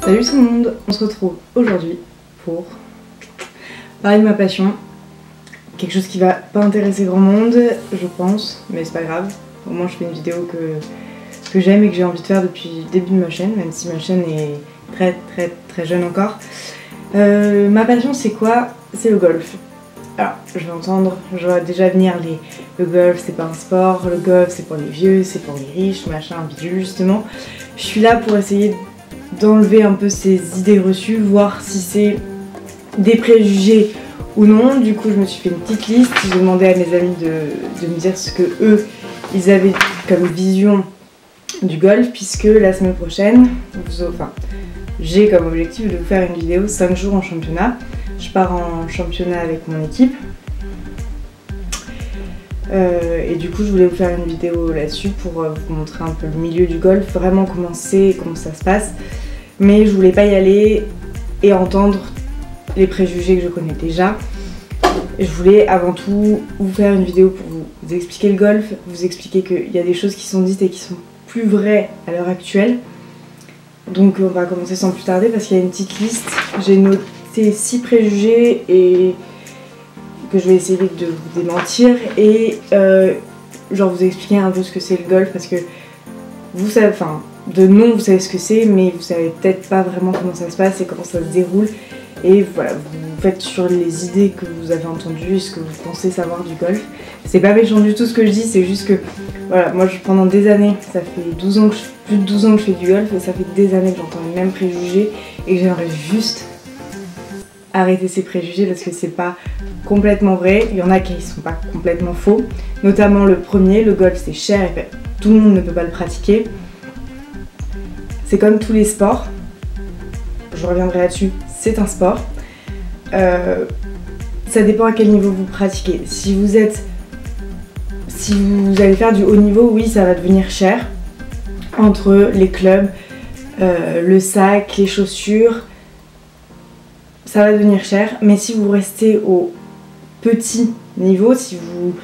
Salut tout le monde, on se retrouve aujourd'hui pour parler de ma passion. Quelque chose qui va pas intéresser grand monde, je pense, mais c'est pas grave. Au moins je fais une vidéo que j'aime et que j'ai envie de faire depuis le début de ma chaîne, même si ma chaîne est très jeune encore. Ma passion c'est quoi? C'est le golf. Alors, je vais entendre, je vois déjà venir le golf c'est pas un sport, le golf c'est pour les vieux, c'est pour les riches, machin, bidule, justement. Je suis là pour essayer d'enlever un peu ces idées reçues, voir si c'est des préjugés ou non. Du coup je me suis fait une petite liste, j'ai demandé à mes amis de me dire ce que eux ils avaient comme vision du golf, puisque la semaine prochaine, j'ai comme objectif de vous faire une vidéo 5 jours en championnat. Je pars en championnat avec mon équipe. Et du coup je voulais vous faire une vidéo là-dessus pour vous montrer un peu le milieu du golf, vraiment comment c'est et comment ça se passe. Mais je voulais pas y aller et entendre les préjugés que je connais déjà. Je voulais avant tout vous faire une vidéo pour vous expliquer le golf, vous expliquer qu'il y a des choses qui sont dites et qui sont plus vraies à l'heure actuelle. Donc on va commencer sans plus tarder parce qu'il y a une petite liste. J'ai noté 6 préjugés et que je vais essayer de vous démentir et genre vous expliquer un peu ce que c'est le golf, parce que vous savez, enfin de nom vous savez ce que c'est, mais vous savez peut-être pas vraiment comment ça se passe et comment ça se déroule. Et voilà, vous faites sur les idées que vous avez entendues et ce que vous pensez savoir du golf. C'est pas méchant du tout ce que je dis, c'est juste que voilà, moi pendant des années, ça fait 12 ans plus de 12 ans que je fais du golf et ça fait des années que j'entends les mêmes préjugés et que j'aimerais juste arrêter ces préjugés parce que c'est pas complètement vrai. Il y en a qui sont pas complètement faux, notamment le premier, le golf c'est cher et tout le monde ne peut pas le pratiquer. C'est comme tous les sports, je reviendrai là-dessus, c'est un sport. Ça dépend à quel niveau vous pratiquez. Si vous allez faire du haut niveau, oui ça va devenir cher. Entre les clubs, le sac, les chaussures, ça va devenir cher. Mais si vous restez au petit niveau, si vous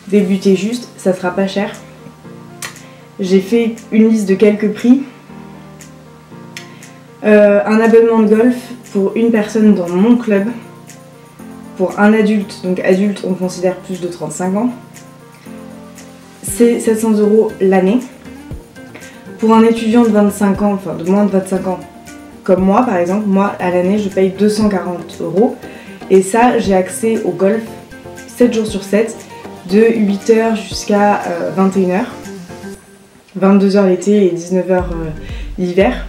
débutez juste, ça sera pas cher. J'ai fait une liste de quelques prix. Un abonnement de golf pour une personne dans mon club, pour un adulte, donc adulte on considère plus de 35 ans, c'est 700 € l'année. Pour un étudiant de 25 ans, enfin de moins de 25 ans, comme moi par exemple, moi à l'année je paye 240 € et ça j'ai accès au golf 7 jours sur 7, de 8h jusqu'à 21h, 22h l'été et 19h l'hiver.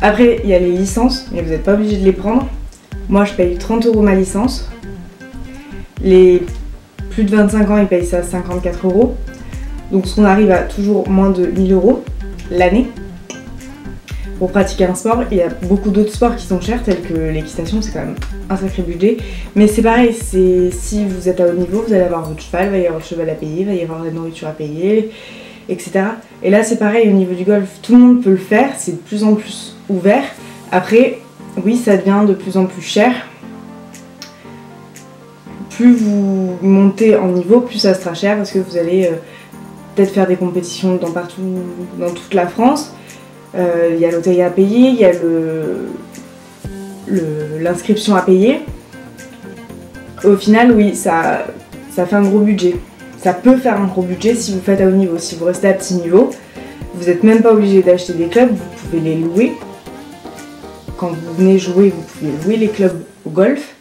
Après il y a les licences, mais vous n'êtes pas obligé de les prendre. Moi je paye 30 € ma licence. Les plus de 25 ans ils payent ça 54 €. Donc on arrive à toujours moins de 1000 € l'année pour pratiquer un sport. Il y a beaucoup d'autres sports qui sont chers, tels que l'équitation, c'est quand même un sacré budget. Mais c'est pareil, si vous êtes à haut niveau, vous allez avoir votre cheval, il va y avoir le cheval à payer, il va y avoir la nourriture à payer, etc. Et là c'est pareil au niveau du golf, tout le monde peut le faire, c'est de plus en plus ouvert. Après, oui, ça devient de plus en plus cher. Plus vous montez en niveau, plus ça sera cher parce que vous allez peut-être faire des compétitions dans toute la France. Il y a l'hôtel à payer, il y a l'inscription à payer. Au final, oui, ça fait un gros budget. Ça peut faire un gros budget si vous faites à haut niveau. Si vous restez à petit niveau, vous n'êtes même pas obligé d'acheter des clubs, vous pouvez les louer. Quand vous venez jouer, vous pouvez louer les clubs au golf.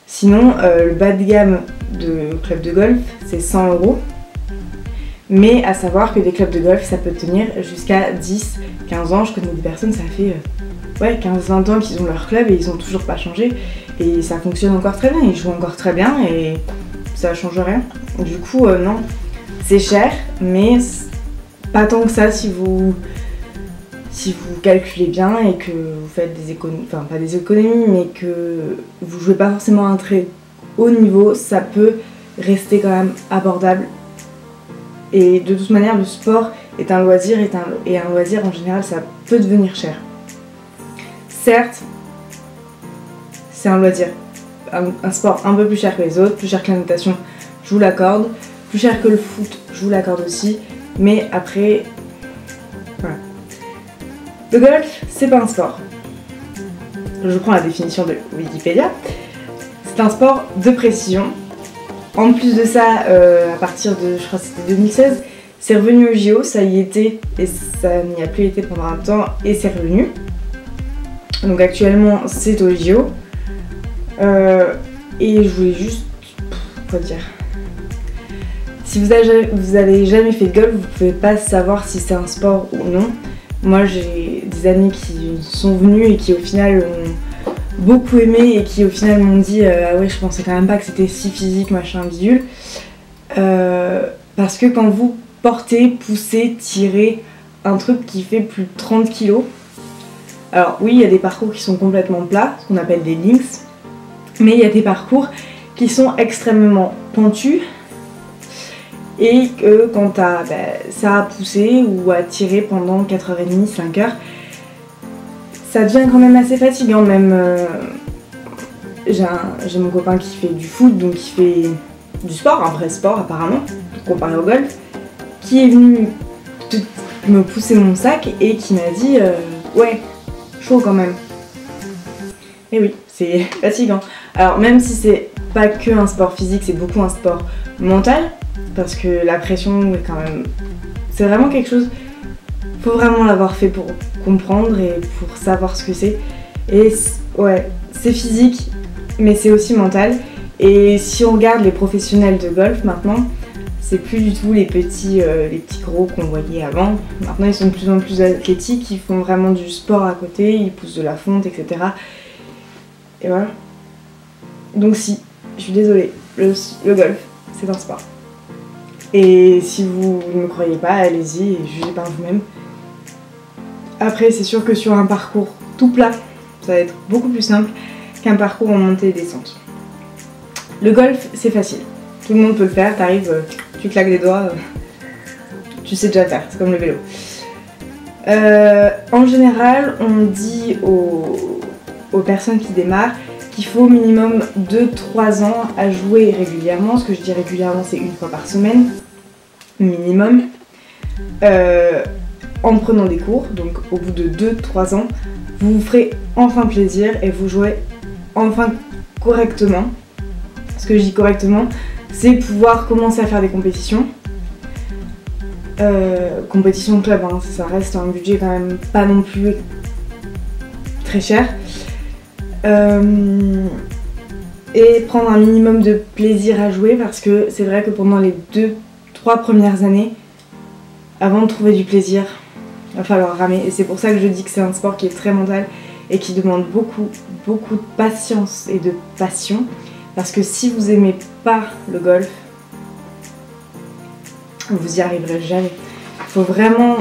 Sinon, le bas de gamme de club de golf, c'est 100 €. Mais à savoir que des clubs de golf, ça peut tenir jusqu'à 10-15 ans. Je connais des personnes, ça fait 15-20 ans qu'ils ont leur club et ils n'ont toujours pas changé. Et ça fonctionne encore très bien, ils jouent encore très bien et ça change rien. Du coup, non, c'est cher, mais pas tant que ça si vous calculez bien et que vous faites des économies, enfin pas des économies, mais que vous jouez pas forcément à un très haut niveau, ça peut rester quand même abordable. Et de toute manière, le sport est un loisir, et un loisir en général, ça peut devenir cher. Certes, c'est un loisir, un sport un peu plus cher que les autres, plus cher que la natation, je vous l'accorde, plus cher que le foot, je vous l'accorde aussi, mais après, voilà. Le golf, c'est pas un sport. je prends la définition de Wikipédia, c'est un sport de précision. En plus de ça, à partir de, je crois que c'était 2016, c'est revenu au JO, ça y était, et ça n'y a plus été pendant un temps, et c'est revenu. Donc actuellement, c'est au JO. Et je voulais juste, quoi dire, si vous avez jamais fait de golf, vous pouvez pas savoir si c'est un sport ou non. Moi, j'ai des amis qui sont venus et qui au final ont beaucoup aimé et qui au final m'ont dit ah ouais, je pensais quand même pas que c'était si physique, machin, bidule. Parce que quand vous portez, poussez, tirez un truc qui fait plus de 30 kg, alors oui, il y a des parcours qui sont complètement plats, ce qu'on appelle des links, mais il y a des parcours qui sont extrêmement pentus et que quand ça a poussé ou à tirer pendant 4h30, 5h, ça devient quand même assez fatigant. Même j'ai mon copain qui fait du foot, donc qui fait du sport, un vrai sport apparemment, comparé au golf, qui est venu me pousser mon sac et qui m'a dit ouais, chaud quand même. Et oui, c'est fatigant. Alors même si c'est pas que un sport physique, c'est beaucoup un sport mental, parce que la pression est quand même... C'est vraiment quelque chose... Faut vraiment l'avoir fait pour comprendre et pour savoir ce que c'est. Et ouais, c'est physique, mais c'est aussi mental. Et si on regarde les professionnels de golf maintenant, c'est plus du tout les petits gros qu'on voyait avant. Maintenant ils sont de plus en plus athlétiques, ils font vraiment du sport à côté, ils poussent de la fonte, etc. Et voilà. Donc si, je suis désolée, le golf, c'est un sport. Et si vous ne me croyez pas, allez-y et jugez par vous-même. Après, c'est sûr que sur un parcours tout plat, ça va être beaucoup plus simple qu'un parcours en montée et descente. Le golf, c'est facile. Tout le monde peut le faire, t'arrives, tu claques des doigts, tu sais déjà faire, c'est comme le vélo. En général, on dit aux personnes qui démarrent qu'il faut au minimum 2-3 ans à jouer régulièrement. Ce que je dis régulièrement, c'est une fois par semaine, minimum. En prenant des cours, donc au bout de 2-3 ans, vous vous ferez enfin plaisir et vous jouez enfin correctement. Ce que je dis correctement, c'est pouvoir commencer à faire des compétitions. Compétition club, hein, ça reste un budget quand même pas non plus très cher. Et prendre un minimum de plaisir à jouer, parce que c'est vrai que pendant les 2-3 premières années, avant de trouver du plaisir, il va falloir ramer. Et c'est pour ça que je dis que c'est un sport qui est très mental et qui demande beaucoup de patience et de passion. Parce que si vous aimez pas le golf, vous y arriverez jamais. Il faut vraiment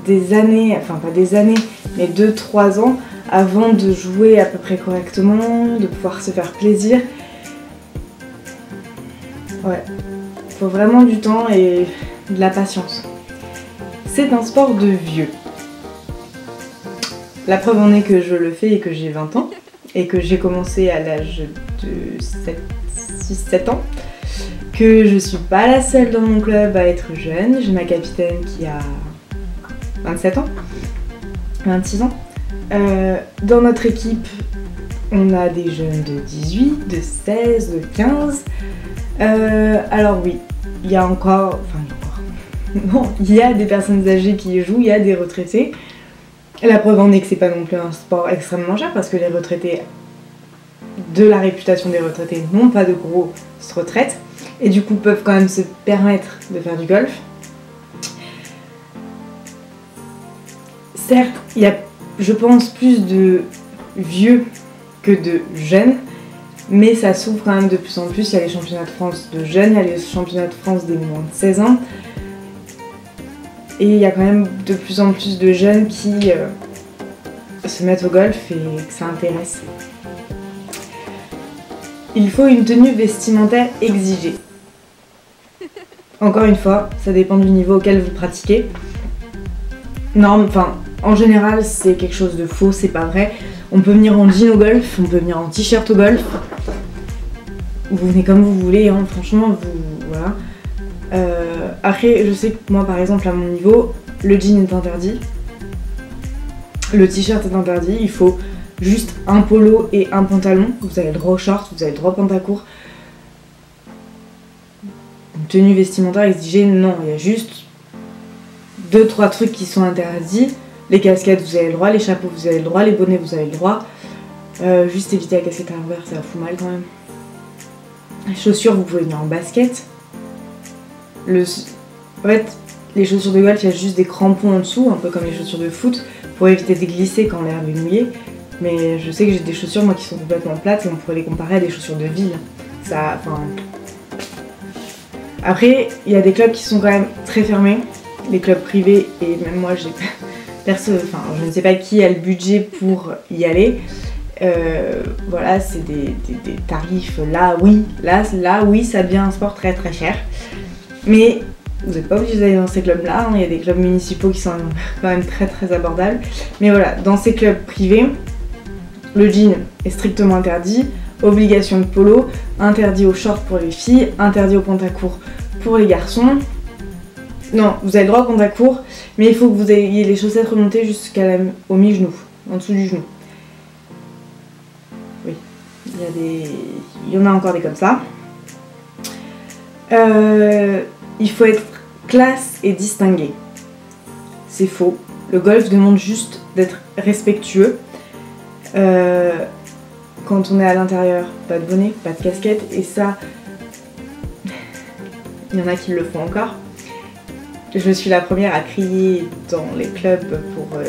des années, enfin pas des années, mais 2-3 ans avant de jouer à peu près correctement, de pouvoir se faire plaisir. Ouais, il faut vraiment du temps et de la patience. C'est un sport de vieux. La preuve en est que je le fais et que j'ai 20 ans et que j'ai commencé à l'âge de 6-7 ans, que je suis pas la seule dans mon club à être jeune. J'ai ma capitaine qui a 27 ans, 26 ans. Dans notre équipe, on a des jeunes de 18, de 16, de 15. Alors oui, il y a encore... Non, il y a des personnes âgées qui y jouent, il y a des retraités. La preuve en est que c'est pas non plus un sport extrêmement cher, parce que les retraités, de la réputation des retraités, n'ont pas de grosses retraites et du coup peuvent quand même se permettre de faire du golf. Certes, il y a, je pense, plus de vieux que de jeunes, mais ça s'ouvre quand même de plus en plus. Il y a les championnats de France de jeunes, il y a les championnats de France des moins de 16 ans. Et il y a quand même de plus en plus de jeunes qui se mettent au golf et que ça intéresse. Il faut une tenue vestimentaire exigée. Encore une fois, ça dépend du niveau auquel vous pratiquez. Non, enfin, en général, c'est quelque chose de faux, c'est pas vrai. On peut venir en jean au golf, on peut venir en t-shirt au golf. Vous venez comme vous voulez, hein, franchement, voilà. Après, je sais que moi, par exemple, à mon niveau, le jean est interdit. Le t-shirt est interdit, il faut juste un polo et un pantalon. Vous avez le droit au short, vous avez le droit au pantacourt. Une tenue vestimentaire exigée, non, il y a juste 2-3 trucs qui sont interdits. Les casquettes, vous avez le droit, les chapeaux, vous avez le droit, les bonnets, vous avez le droit. Juste éviter la casquette à l'envers, ça fout mal quand même. Les chaussures, vous pouvez venir en basket. En fait, les chaussures de golf, il y a juste des crampons en dessous, un peu comme les chaussures de foot, pour éviter de glisser quand l'herbe est mouillée. Mais je sais que j'ai des chaussures, moi, qui sont complètement plates, et on pourrait les comparer à des chaussures de ville. Ça, enfin... Après, il y a des clubs qui sont quand même très fermés, les clubs privés, et même moi, je ne sais pas qui a le budget pour y aller. Voilà, c'est des tarifs, là oui, ça devient un sport très très cher. Mais vous n'êtes pas obligé d'aller dans ces clubs-là, hein. Il y a des clubs municipaux qui sont quand même très très abordables. Mais voilà, dans ces clubs privés, le jean est strictement interdit, obligation de polo, interdit aux shorts pour les filles, interdit au pantacourt pour les garçons. Non, vous avez le droit au pantacourt, mais il faut que vous ayez les chaussettes remontées jusqu'au mi-genou, en dessous du genou. Oui, il y en a encore des comme ça. Il faut être classe et distingué. C'est faux. Le golf demande juste d'être respectueux. Quand on est à l'intérieur, pas de bonnet, pas de casquette, et ça, il y en a qui le font encore. Je suis la première à crier dans les clubs pour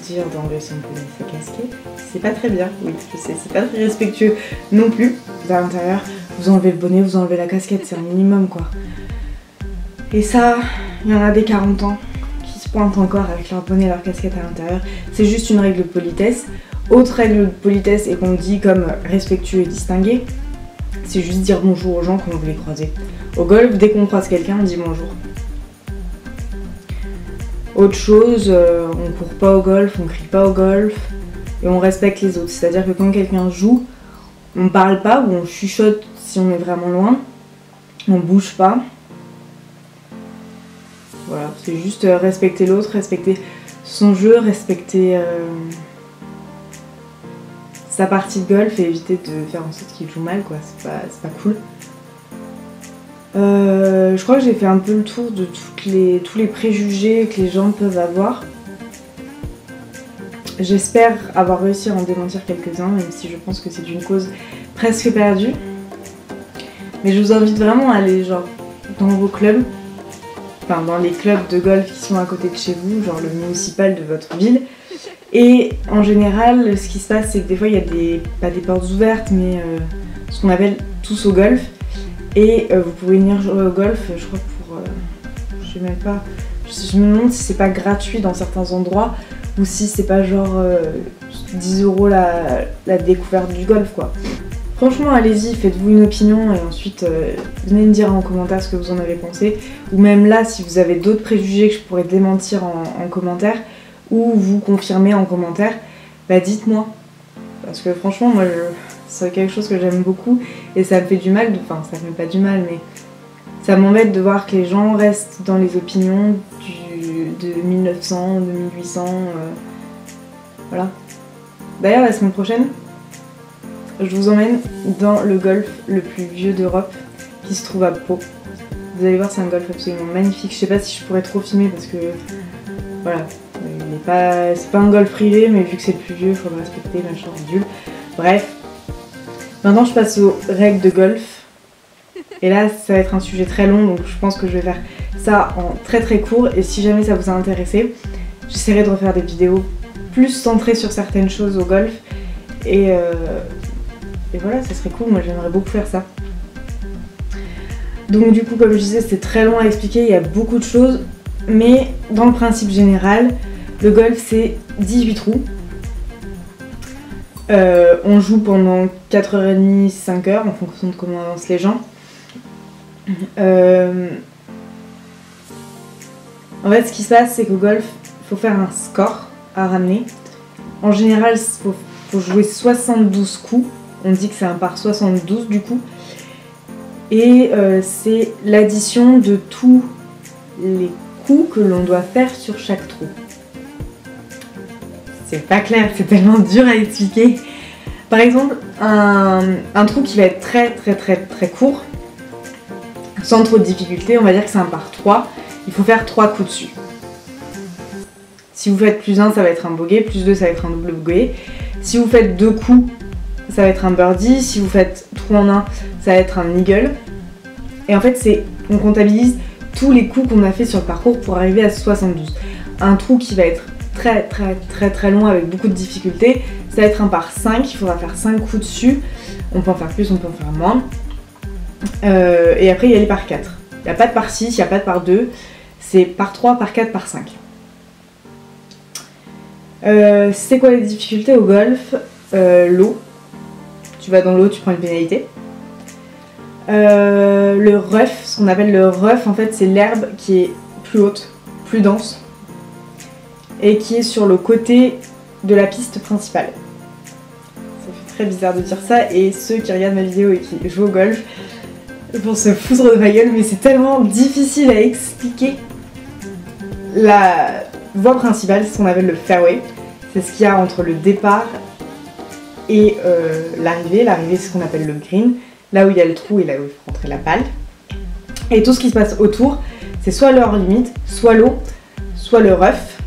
dire d'enlever son bonnet et sa casquette. C'est pas très bien, oui, je sais, c'est pas très respectueux non plus. À l'intérieur, vous enlevez le bonnet, vous enlevez la casquette, c'est un minimum quoi. Et ça, il y en a des 40 ans qui se pointent encore avec leur bonnet et leur casquette à l'intérieur. C'est juste une règle de politesse. Autre règle de politesse et qu'on dit comme respectueux et distingué, c'est juste dire bonjour aux gens quand vous les croisez. Au golf, dès qu'on croise quelqu'un, on dit bonjour. Autre chose, on court pas au golf, on crie pas au golf et on respecte les autres. C'est-à-dire que quand quelqu'un joue, on parle pas ou on chuchote si on est vraiment loin, on bouge pas. Voilà, c'est juste respecter l'autre, respecter son jeu, respecter sa partie de golf et éviter de faire en sorte qu'il joue mal, quoi. C'est pas cool. Je crois que j'ai fait un peu le tour de tous les préjugés que les gens peuvent avoir. J'espère avoir réussi à en démentir quelques-uns, même si je pense que c'est une cause presque perdue. Mais je vous invite vraiment à aller genre dans vos clubs, enfin dans les clubs de golf qui sont à côté de chez vous, genre le municipal de votre ville. Et en général, ce qui se passe, c'est que des fois il y a pas des portes ouvertes, mais ce qu'on appelle tous au golf. Et vous pouvez venir jouer au golf, je crois pour, je sais même pas, je me demande si c'est pas gratuit dans certains endroits, ou si c'est pas genre 10 € la découverte du golf quoi. Franchement allez-y, faites-vous une opinion et ensuite venez me dire en commentaire ce que vous en avez pensé. Ou même là, si vous avez d'autres préjugés que je pourrais démentir en commentaire, ou vous confirmer en commentaire, bah dites-moi. Parce que franchement moi c'est quelque chose que j'aime beaucoup et ça me fait du mal, enfin ça me fait pas du mal mais ça m'embête de voir que les gens restent dans les opinions de 1900, de 1800, voilà. D'ailleurs la semaine prochaine, je vous emmène dans le golf le plus vieux d'Europe qui se trouve à Pau. Vous allez voir, c'est un golf absolument magnifique. Je sais pas si je pourrais trop filmer parce que voilà, c'est pas un golf privé, mais vu que c'est le plus vieux, il faudra respecter machin bidule. Bref, maintenant je passe aux règles de golf. Et là ça va être un sujet très long, donc je pense que je vais faire ça en très très court. Et si jamais ça vous a intéressé, j'essaierai de refaire des vidéos plus centrées sur certaines choses au golf. Et voilà, ça serait cool, moi j'aimerais beaucoup faire ça. Donc du coup, comme je disais, c'est très long à expliquer, il y a beaucoup de choses. Mais dans le principe général, le golf c'est 18 trous. On joue pendant 4h30, 5h en fonction de comment avancent les gens. En fait, ce qui se passe, c'est qu'au golf, il faut faire un score à ramener. En général, il faut jouer 72 coups. On dit que c'est un par 72 du coup. Et c'est l'addition de tous les coups que l'on doit faire sur chaque trou. c'est pas clair, c'est tellement dur à expliquer. Par exemple, un trou qui va être très court, sans trop de difficulté, on va dire que c'est un par 3, il faut faire 3 coups dessus. Si vous faites plus 1, ça va être un bogey, plus 2, ça va être un double bogey. Si vous faites 2 coups, ça va être un birdie. Si vous faites trou en 1, ça va être un eagle. Et en fait, on comptabilise tous les coups qu'on a fait sur le parcours pour arriver à 72. Un trou qui va être très long avec beaucoup de difficultés, ça va être un par 5, il faudra faire 5 coups dessus. On peut en faire plus, on peut en faire moins. Et après, il y a les par 4. Il n'y a pas de par 6, il n'y a pas de par 2. C'est par 3, par 4, par 5. C'est quoi les difficultés au golf? L'eau. Tu vas dans l'eau, tu prends une pénalité. Le rough, ce qu'on appelle le rough, en fait, c'est l'herbe qui est plus haute, plus dense, et qui est sur le côté de la piste principale. Ça fait très bizarre de dire ça, et ceux qui regardent ma vidéo et qui jouent au golf vont se foutre de ma gueule, mais c'est tellement difficile à expliquer. La voie principale, c'est ce qu'on appelle le fairway. C'est ce qu'il y a entre le départ et l'arrivée. L'arrivée, c'est ce qu'on appelle le green, là où il y a le trou et là où il faut rentrer la balle. Et tout ce qui se passe autour, c'est soit le hors limite, soit l'eau, soit le rough,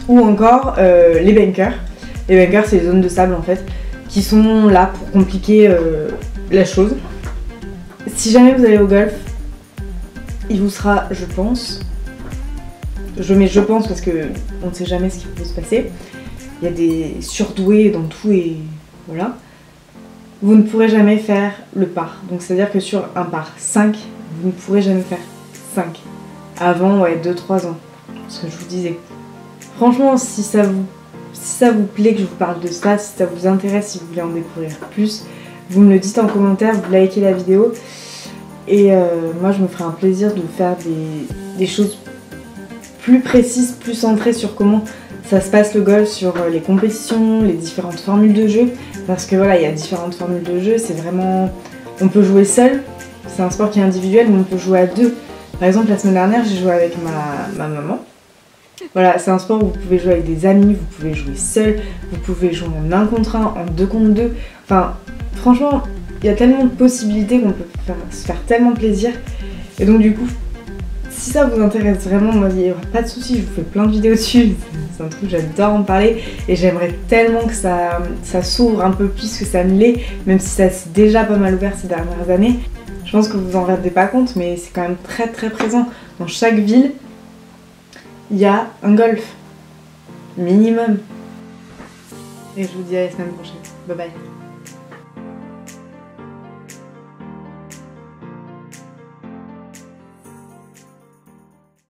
ou encore les bunkers. Les bunkers, c'est les zones de sable en fait, qui sont là pour compliquer la chose. Si jamais vous allez au golf, il vous sera, je pense, je mets je pense parce que on ne sait jamais ce qui peut se passer. Il y a des surdoués dans tout et voilà. Vous ne pourrez jamais faire le par. Donc c'est à dire que sur un par 5, vous ne pourrez jamais faire 5. Avant, ouais, 2-3 ans. Ce que je vous disais. Franchement, si ça vous plaît que je vous parle de ça, si ça vous intéresse, si vous voulez en découvrir plus, vous me le dites en commentaire, vous likez la vidéo. Et moi, je me ferai un plaisir de faire des choses plus précises, plus centrées sur comment ça se passe le golf, sur les compétitions, les différentes formules de jeu. Parce que voilà, il y a différentes formules de jeu, c'est vraiment... On peut jouer seul, c'est un sport qui est individuel, mais on peut jouer à deux. Par exemple, la semaine dernière, j'ai joué avec ma maman. Voilà, c'est un sport où vous pouvez jouer avec des amis, vous pouvez jouer seul, vous pouvez jouer en 1 contre 1, en 2 contre 2. Enfin, franchement, il y a tellement de possibilités qu'on peut se faire tellement plaisir. Et donc du coup, si ça vous intéresse vraiment, moi il n'y aura pas de souci, je vous fais plein de vidéos dessus. C'est un truc, j'adore en parler. Et j'aimerais tellement que ça s'ouvre un peu plus que ça ne l'est, même si ça s'est déjà pas mal ouvert ces dernières années. Je pense que vous en rendez pas compte, mais c'est quand même très présent. Dans chaque ville, il y a un golf. Minimum. Et je vous dis à la semaine prochaine. Bye bye.